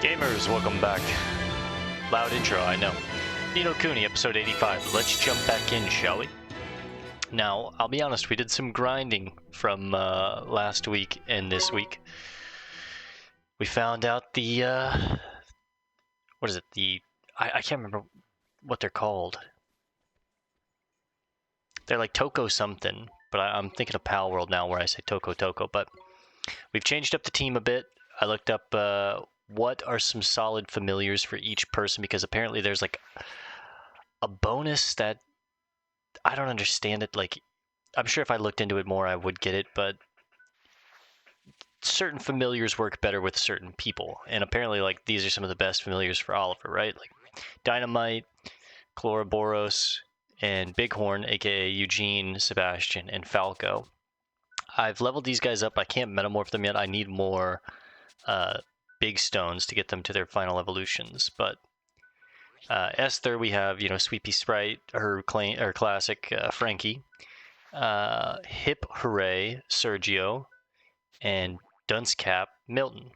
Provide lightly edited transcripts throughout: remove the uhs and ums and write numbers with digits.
Gamers, welcome back. Loud intro, I know. Kuni, episode 85. Let's jump back in, shall we? Now, I'll be honest, we did some grinding from last week and this week. We found out the, what is it? I can't remember what they're called. They're like Toko something, but I'm thinking of Pal World now where I say Toko, but we've changed up the team a bit. I looked up what are some solid familiars for each person, because apparently there's like a bonus that I don't understand it. Like, I'm sure if I looked into it more I would get it, but certain familiars work better with certain people, and apparently like these are some of the best familiars for Oliver, right? Like Dynamite, Chloroboros, and Bighorn, aka Eugene, Sebastian, and Falco. I've leveled these guys up. I can't metamorph them yet. I need more big stones to get them to their final evolutions. But Esther, we have, Sweepy Sprite, her classic Frankie, Hip Hooray, Sergio, and Dunce Cap, Milton.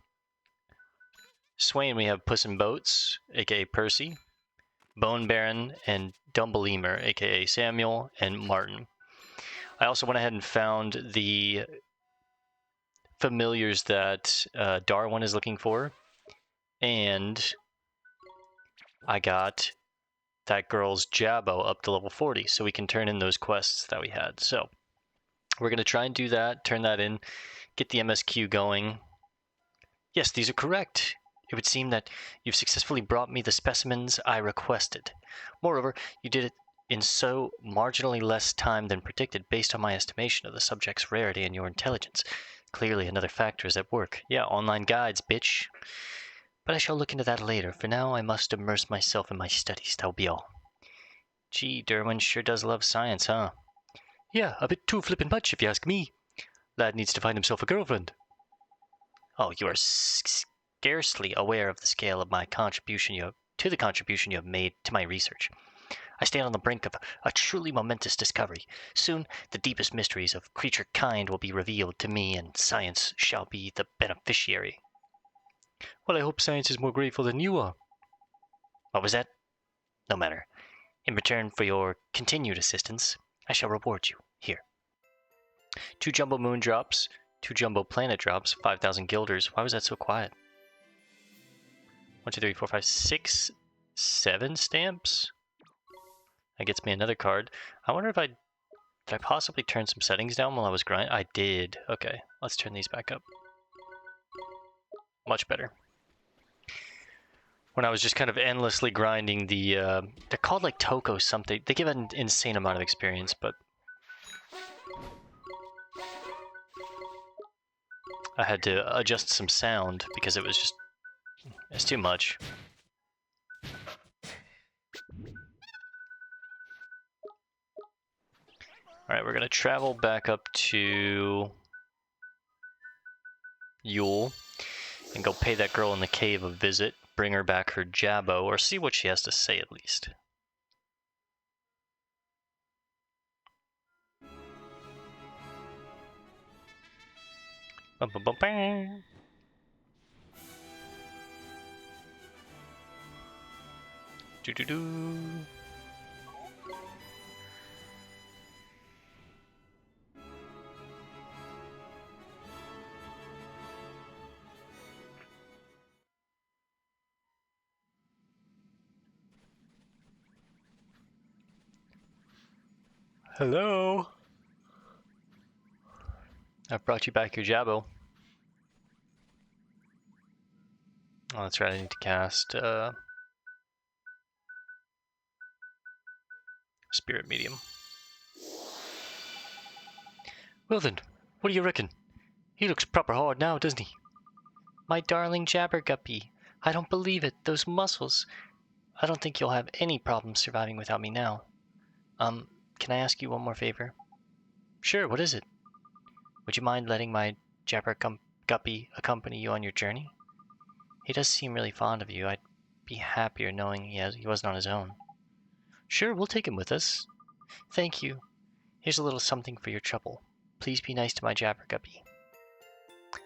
Swain, we have Puss in Boats, aka Percy, Bone Baron, and Dumbleemer, aka Samuel, and Martin. I also went ahead and found the familiars that Darwin is looking for, and I got that girl's Jabbo up to level 40, so we can turn in those quests that we had. So we're going to try and do that, turn that in, get the MSQ going. Yes, these are correct. It would seem that you've successfully brought me the specimens I requested. Moreover, you did it in so marginally less time than predicted based on my estimation of the subject's rarity and your intelligence. Clearly another factor is at work. Yeah, online guides, bitch. But I shall look into that later. For now, I must immerse myself in my studies. That'll be all. Gee, Derwin sure does love science, huh? Yeah, a bit too flippin' much, if you ask me. Lad needs to find himself a girlfriend. Oh, you are scarcely aware of the scale of my contribution you have made to my research. I stand on the brink of a truly momentous discovery. Soon, the deepest mysteries of creature kind will be revealed to me, and science shall be the beneficiary. Well, I hope science is more grateful than you are. What was that? No matter. In return for your continued assistance, I shall reward you. Here. 2 jumbo moon drops, 2 jumbo planet drops, 5,000 guilders. Why was that so quiet? 1, 2, 3, 4, 5, 6, 7 stamps? That gets me another card. I wonder if did I possibly turn some settings down while I was grinding? I did. Okay, let's turn these back up. Much better. When I was just kind of endlessly grinding they're called like Toko something. They give an insane amount of experience, but I had to adjust some sound because it's too much. Alright, we're going to travel back up to Yule and go pay that girl in the cave a visit, bring her back her Jabbo, or see what she has to say at least. Do-do-do. Hello? I've brought you back your Jabbo. Oh, that's right, I need to cast Spirit Medium. Well then, what do you reckon? He looks proper hard now, doesn't he? My darling Jabberguppy. I don't believe it. Those muscles. I don't think you'll have any problem surviving without me now. Can I ask you one more favor? Sure, what is it? Would you mind letting my Jabberguppy accompany you on your journey? He does seem really fond of you. I'd be happier knowing he wasn't on his own. Sure, we'll take him with us. Thank you. Here's a little something for your trouble. Please be nice to my Jabberguppy.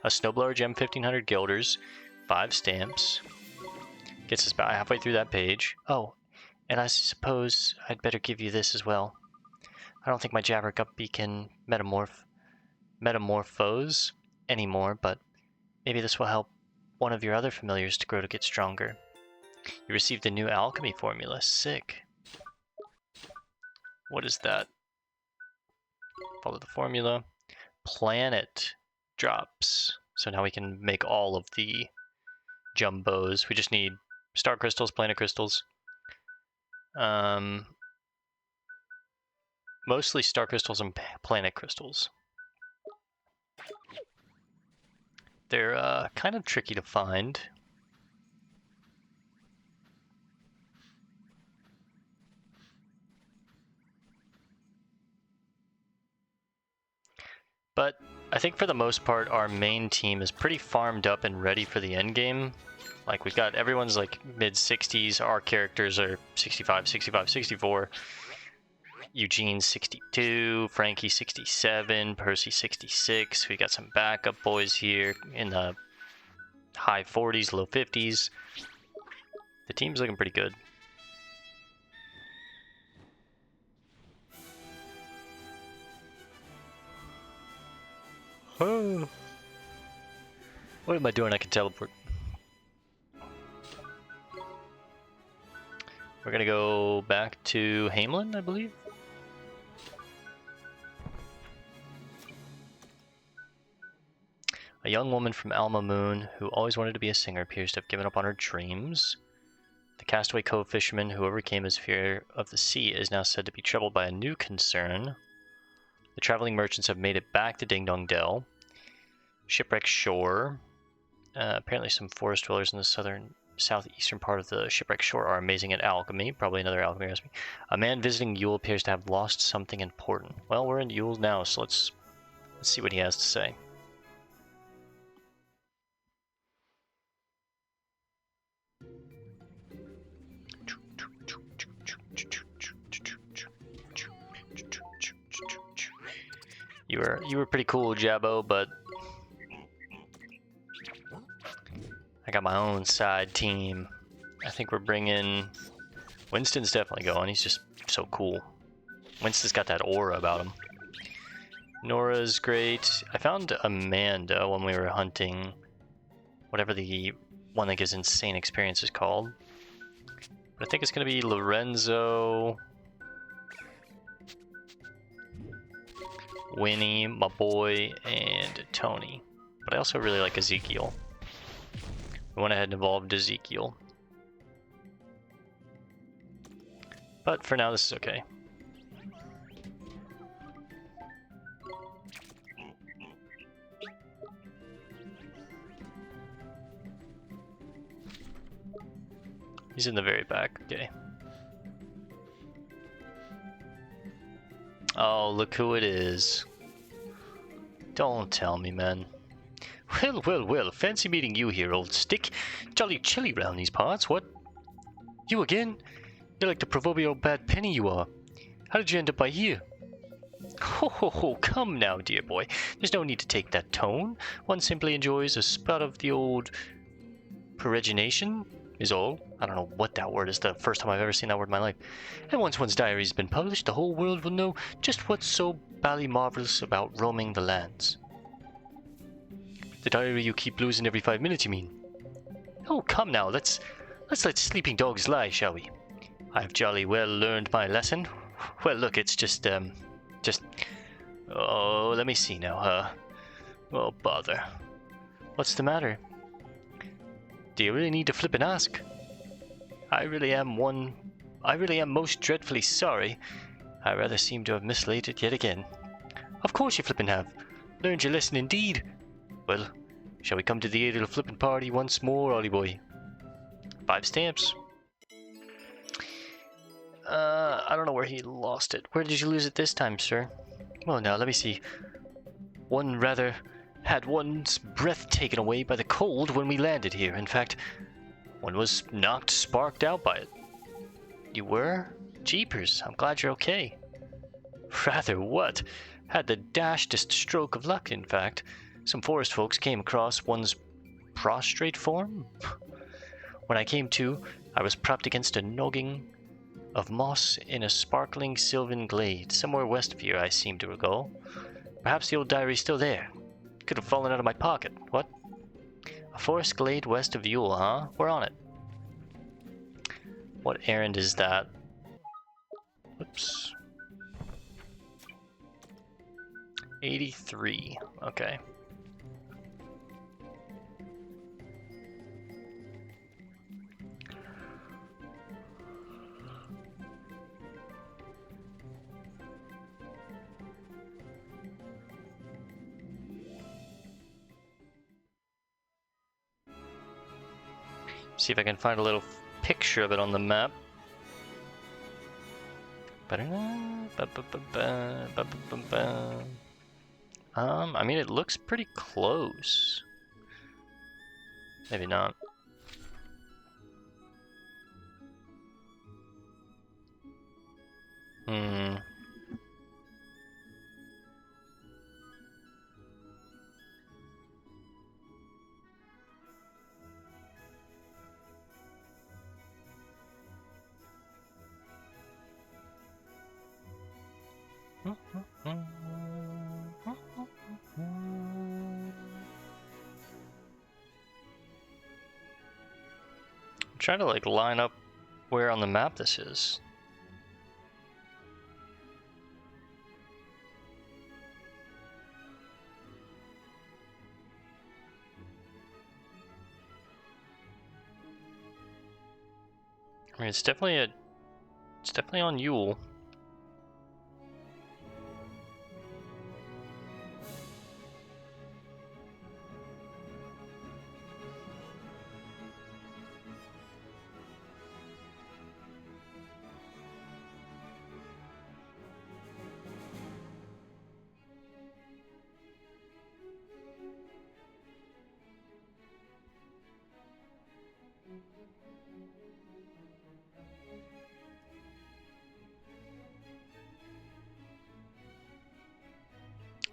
A Snowblower gem, 1,500 guilders, 5 stamps, Gets us about halfway through that page. Oh, and I suppose I'd better give you this as well. I don't think my Jabber Guppy can metamorphose anymore, but maybe this will help one of your other familiars to grow to get stronger. You received a new alchemy formula. Sick. What is that? Follow the formula. Planet drops. So now we can make all of the jumbos. We just need star crystals, planet crystals. Mostly star crystals and planet crystals. They're kind of tricky to find. But I think for the most part, our main team is pretty farmed up and ready for the end game. Like, we've got everyone's like mid-60s. Our characters are 65, 65, 64. Eugene 62, Frankie 67, Percy 66. We got some backup boys here in the high 40s, low 50s. The team's looking pretty good. Oh. What am I doing? I can teleport. We're gonna go back to Hamelin, I believe. A young woman from Alma Moon who always wanted to be a singer appears to have given up on her dreams. The castaway cove fisherman who overcame his fear of the sea is now said to be troubled by a new concern. The traveling merchants have made it back to Ding Dong Dell. Shipwreck Shore. Apparently some forest dwellers in the southeastern part of the Shipwreck Shore are amazing at alchemy. Probably another alchemy recipe. A man visiting Yule appears to have lost something important. Well, we're in Yule now, so let's see what he has to say. You were pretty cool, Jabbo, but I got my own side team. I think we're bringing... Winston's definitely going. He's just so cool. Winston's got that aura about him. Nora's great. I found Amanda when we were hunting whatever the one that gives insane experience is called. But I think it's going to be Lorenzo... Winnie, my boy, and Tony. But I also really like Ezekiel. We went ahead and evolved Ezekiel. But for now, this is okay. He's in the very back, okay. Oh, look who it is. Don't tell me, man. Well, well, well, fancy meeting you here, old stick. Jolly chilly round these parts, what? You again? You're like the proverbial bad penny you are. How did you end up by here? Ho ho ho, come now, dear boy. There's no need to take that tone. One simply enjoys a spout of the old peregrination, is all. I don't know what that word is. The first time I've ever seen that word in my life. And once one's diary's been published, the whole world will know just what's so bally marvelous about roaming the lands. The diary you keep losing every 5 minutes, you mean? Oh, come now, let's let sleeping dogs lie, shall we? I've jolly well learned my lesson. Well, look, it's just... Oh, let me see now, Oh, bother. What's the matter? Do you really need to flip and ask? I really am most dreadfully sorry. I rather seem to have mislaid it yet again. Of course you flippin' have. Learned your lesson indeed. Well, shall we come to the aid of the flippin' party once more, Ollie boy? 5 stamps. I don't know where he lost it. Where did you lose it this time, sir? Well, now, let me see. One rather had one's breath taken away by the cold when we landed here. In fact, one was sparked out by it. You were? Jeepers, I'm glad you're okay. Rather what? Had the dashdest stroke of luck, in fact. Some forest folks came across one's prostrate form. When I came to, I was propped against a noggin of moss in a sparkling sylvan glade, somewhere west of here, I seem to recall. Perhaps the old diary's still there. Could have fallen out of my pocket. What? A forest glade west of Yule, huh? We're on it. What errand is that? Oops. 83. Okay. See if I can find a little picture of it on the map. I mean, it looks pretty close. Maybe not. Try to like line up where on the map this is. I mean, it's definitely on Yule.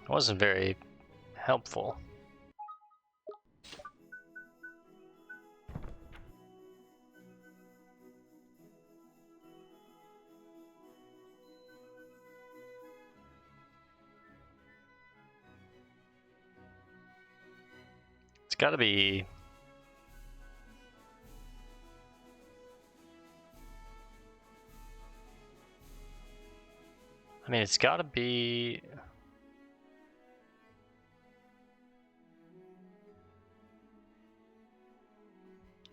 It wasn't very helpful. It's gotta be... I mean, it's gotta be...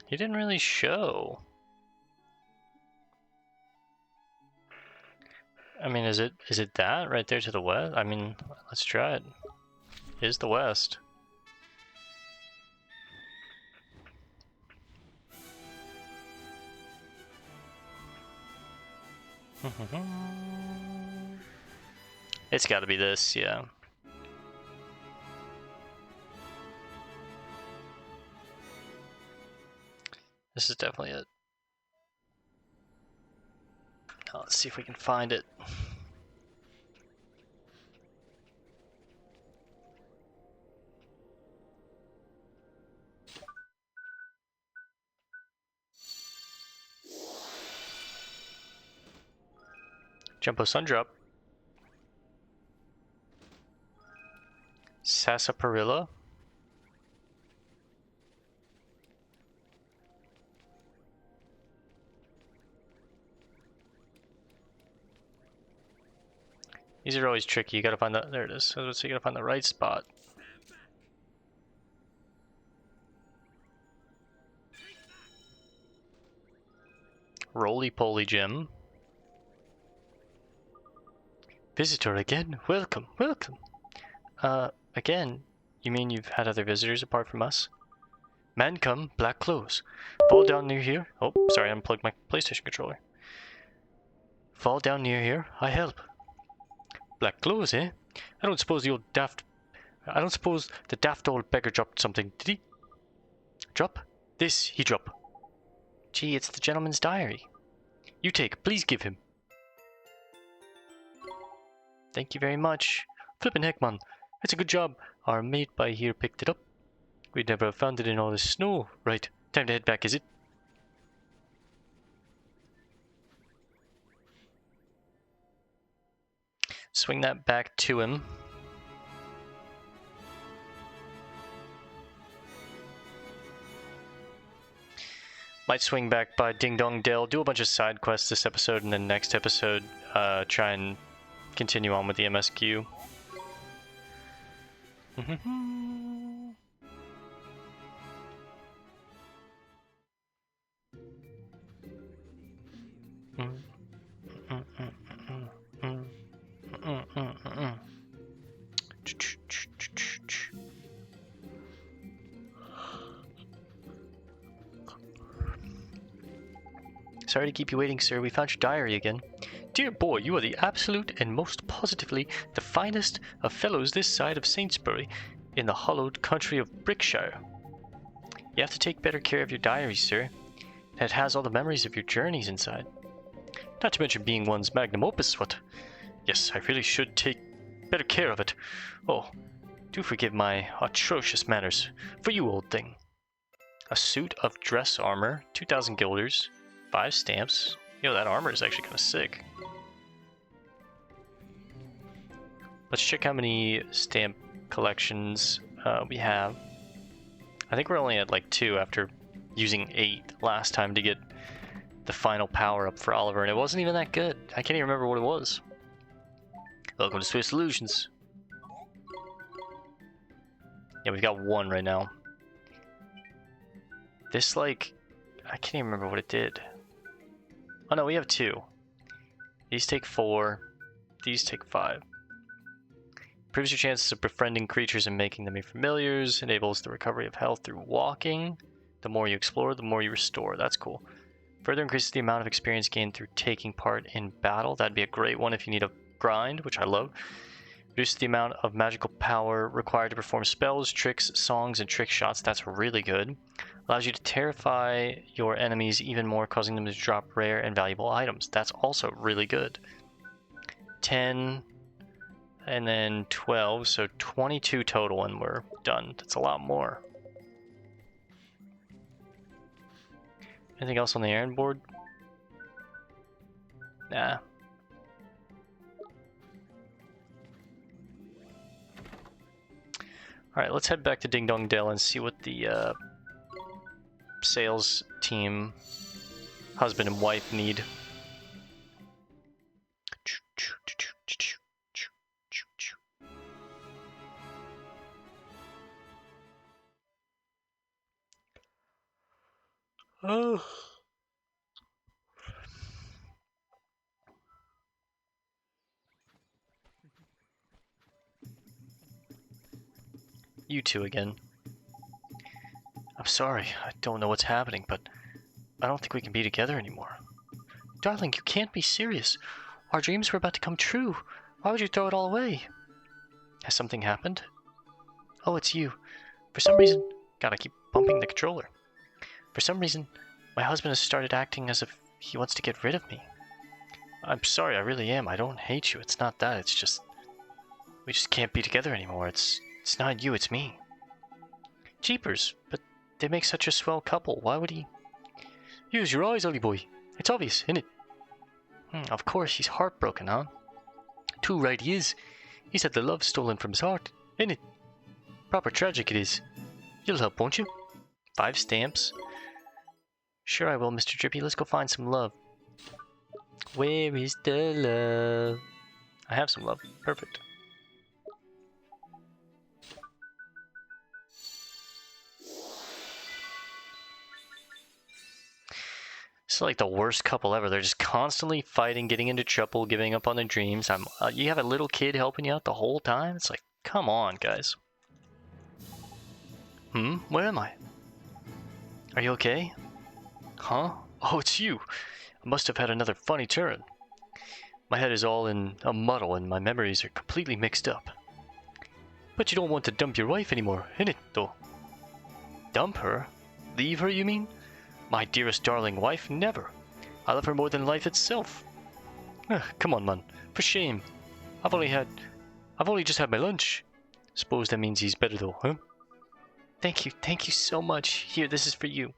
He didn't really show. I mean, is it that right there to the west? I mean, let's try it. It is the west. It's got to be this, yeah. This is definitely it. Now let's see if we can find it. Jumbo Sundrop. Sarsaparilla. These are always tricky. You gotta find the... There it is. So you gotta find the right spot. Roly-poly gym. Visitor again? Welcome, welcome. Again? You mean you've had other visitors apart from us? Man come, black clothes. Fall down near here. Oh, sorry, I unplugged my PlayStation controller. Fall down near here. I help. Black clothes, eh? I don't suppose the daft old beggar dropped something, did he? Drop? This, he drop. Gee, it's the gentleman's diary. You take, please give him. Thank you very much. Flippin' heck, man. It's a good job. Our mate by here picked it up. We'd never have found it in all this snow. Right, time to head back, is it? Swing that back to him. Might swing back by Ding Dong Dell, do a bunch of side quests this episode, and then next episode try and continue on with the MSQ. Sorry to keep you waiting, sir. We found your diary again. Dear boy, you are the absolute and most positively the finest of fellows this side of Saintsbury in the hallowed country of Brickshire. You have to take better care of your diary, sir. It has all the memories of your journeys inside. Not to mention being one's magnum opus, what? Yes, I really should take better care of it. Oh, do forgive my atrocious manners. For you, old thing. A suit of dress armor, 2,000 guilders, 5 stamps. Yo, that armor is actually kind of sick. Let's check how many stamp collections we have. I think we're only at like 2 after using 8 last time to get the final power up for Oliver, and it wasn't even that good. I can't even remember what it was. Welcome to Swiss Solutions. Yeah, we've got 1 right now. This, like, I can't even remember what it did. Oh no, we have 2. These take 4. These take 5. Improves your chances of befriending creatures and making them your familiars. Enables the recovery of health through walking. The more you explore, the more you restore. That's cool. Further increases the amount of experience gained through taking part in battle. That'd be a great one if you need a grind, which I love. Reduces the amount of magical power required to perform spells, tricks, songs, and trick shots. That's really good. Allows you to terrify your enemies even more, causing them to drop rare and valuable items. That's also really good. 10 and then 12, so 22 total, and we're done. That's a lot more. Anything else on the errand board? Nah. Alright, let's head back to Ding Dong Dell and see what the sales team, husband and wife, need. Oh. You two again. I'm sorry, I don't know what's happening, but I don't think we can be together anymore. Darling, you can't be serious. Our dreams were about to come true. Why would you throw it all away? Has something happened? Oh, it's you. For some reason... God, I keep bumping the controller. For some reason, my husband has started acting as if he wants to get rid of me. I'm sorry, I really am. I don't hate you. It's not that. It's just... we just can't be together anymore. It's not you, it's me. Jeepers, but they make such a swell couple. Why would he... Use your eyes, Ollie boy. It's obvious, isn't it? Of course, he's heartbroken, huh? Too right he is. He's had the love stolen from his heart, isn't it? Proper tragic it is. You'll help, won't you? 5 stamps. Sure I will, Mr. Drippy. Let's go find some love. Where is the love? I have some love. Perfect. It's like the worst couple ever. They're just constantly fighting, getting into trouble, giving up on their dreams. You have a little kid helping you out the whole time? It's like, come on, guys. Where am I? Are you okay? Huh? Oh, it's you. I must have had another funny turn. My head is all in a muddle and my memories are completely mixed up. But you don't want to dump your wife anymore, innit, though? Dump her? Leave her, you mean? My dearest darling wife, never. I love her more than life itself. Come on, man. For shame. I've only just had my lunch. Suppose that means he's better though, huh? Thank you so much. Here, this is for you.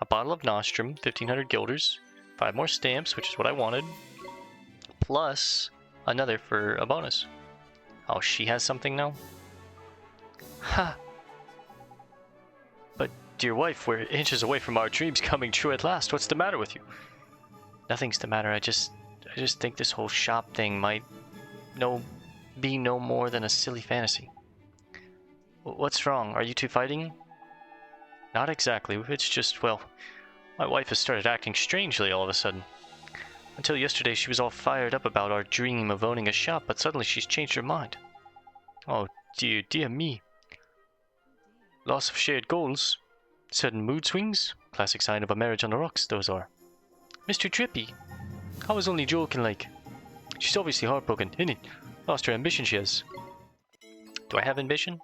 A bottle of nostrum, 1,500 guilders. 5 more stamps, which is what I wanted. Plus another for a bonus. Oh, she has something now? Ha! But, dear wife, we're inches away from our dreams coming true at last. What's the matter with you? Nothing's the matter. I just think this whole shop thing might be no more than a silly fantasy. What's wrong? Are you two fighting? Not exactly. It's just, well, my wife has started acting strangely all of a sudden. Until yesterday, she was all fired up about our dream of owning a shop, but suddenly she's changed her mind. Oh, dear me. Loss of shared goals. Sudden mood swings. Classic sign of a marriage on the rocks, those are. Mr. Drippy. I was only joking, like. She's obviously heartbroken, isn't it? Lost her ambition, she has. Do I have ambition?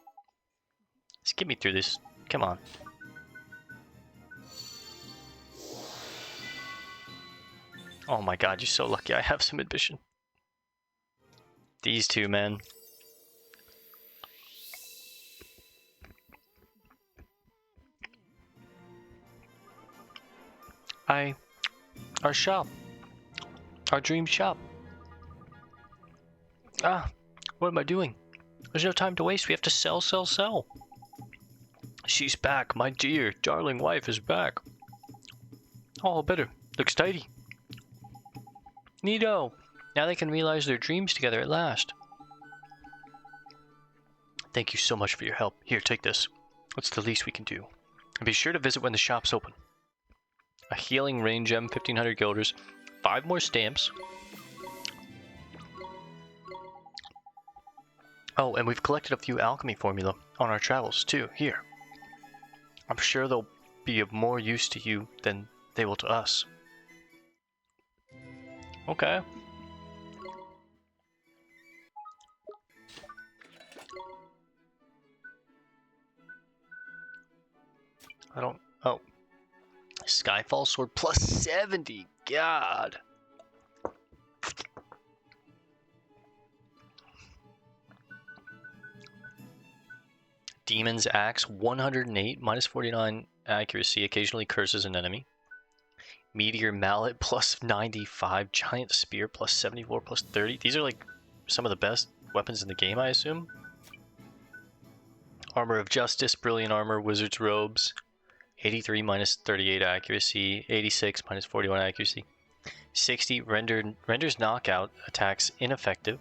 Just get me through this. Come on. Oh my god, you're so lucky I have some ambition. These two, man. Our shop. Our dream shop. Ah, what am I doing? There's no time to waste. We have to sell, sell, sell. She's back. My dear, darling wife is back. All better. Looks tidy. Neato. Now they can realize their dreams together at last. Thank you so much for your help. Here, take this. What's the least we can do? And be sure to visit when the shop's open. A healing rain gem, 1500 guilders, 5 more stamps. Oh, and we've collected a few alchemy formula on our travels too. Here. I'm sure they'll be of more use to you than they will to us. Okay. Oh. Skyfall sword plus 70. God. Demon's Axe, 108, minus 49 accuracy, occasionally curses an enemy. Meteor Mallet, plus 95. Giant Spear, plus 74, plus 30. These are like some of the best weapons in the game, I assume. Armor of Justice, Brilliant Armor, Wizard's Robes. 83 minus 38 accuracy, 86 minus 41 accuracy, 60 renders knockout attacks ineffective,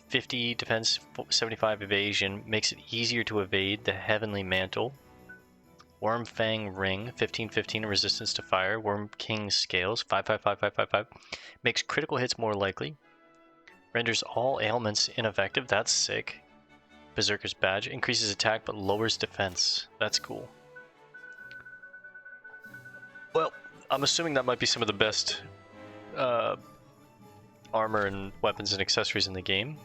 50 defense, 75 evasion, makes it easier to evade the Heavenly Mantle, Worm Fang Ring, 1515 resistance to fire, Worm King Scales, 5555555, makes critical hits more likely, renders all ailments ineffective, that's sick. Berserker's Badge, increases attack but lowers defense. That's cool. Well, I'm assuming that might be some of the best armor and weapons and accessories in the game.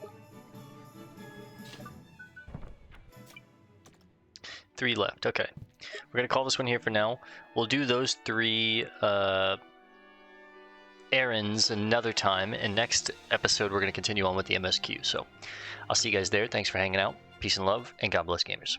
3 left, okay. We're going to call this one here for now. We'll do those 3 errands another time, and next episode we're going to continue on with the MSQ. So I'll see you guys there. Thanks for hanging out. Peace and love, and God bless gamers.